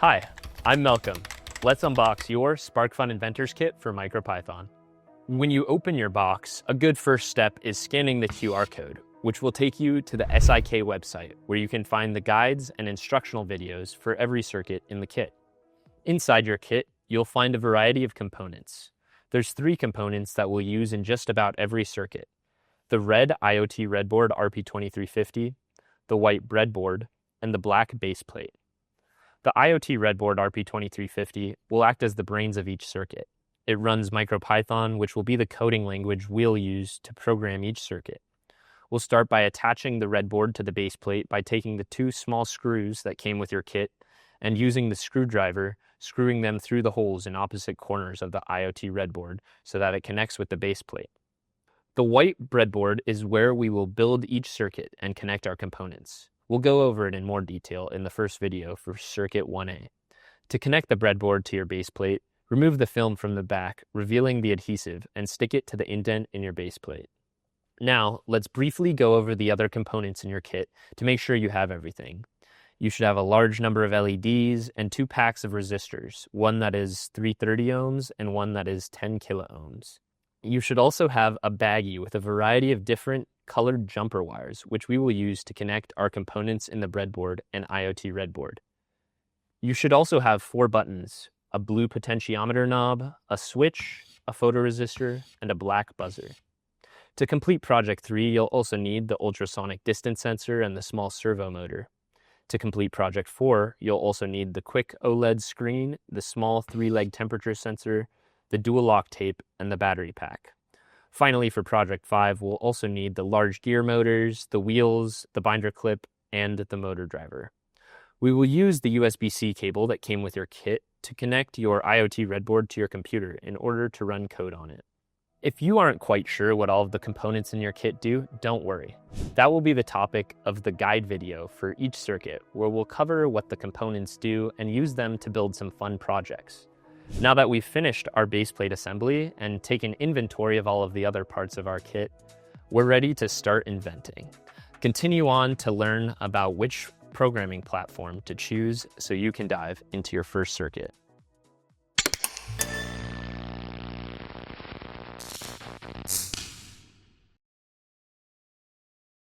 Hi, I'm Malcolm. Let's unbox your SparkFun Inventors kit for MicroPython. When you open your box, a good first step is scanning the QR code, which will take you to the SIK website, where you can find the guides and instructional videos for every circuit in the kit. Inside your kit, you'll find a variety of components. There's 3 components that we'll use in just about every circuit: the red IoT RedBoard RP2350, the white breadboard, and the black baseplate. The IoT RedBoard RP2350 will act as the brains of each circuit. It runs MicroPython, which will be the coding language we'll use to program each circuit. We'll start by attaching the breadboard to the baseplate by taking the 2 small screws that came with your kit and using the screwdriver, screwing them through the holes in opposite corners of the IoT RedBoard so that it connects with the baseplate. The white breadboard is where we will build each circuit and connect our components. We'll go over it in more detail in the first video for circuit 1A. To connect the breadboard to your baseplate, remove the film from the back, revealing the adhesive, and stick it to the indent in your baseplate. Now, let's briefly go over the other components in your kit to make sure you have everything. You should have a large number of LEDs and 2 packs of resistors, one that is 330 ohms and one that is 10 kilo ohms. You should also have a baggie with a variety of different colored jumper wires, which we will use to connect our components in the breadboard and IoT RedBoard. You should also have 4 buttons: a blue potentiometer knob, a switch, a photoresistor, and a black buzzer. To complete project 3, you'll also need the ultrasonic distance sensor and the small servo motor. To complete project 4, you'll also need the quick OLED screen, the small 3-leg temperature sensor, the dual lock tape, and the battery pack. Finally, for project 5, we'll also need the large gear motors, the wheels, the binder clip, and the motor driver. We will use the USB-C cable that came with your kit to connect your IoT RedBoard to your computer in order to run code on it. If you aren't quite sure what all of the components in your kit do, don't worry. That will be the topic of the guide video for each circuit, where we'll cover what the components do and use them to build some fun projects. Now that we've finished our baseplate assembly and taken inventory of all of the other parts of our kit, we're ready to start inventing. Continue on to learn about which programming platform to choose so you can dive into your first circuit.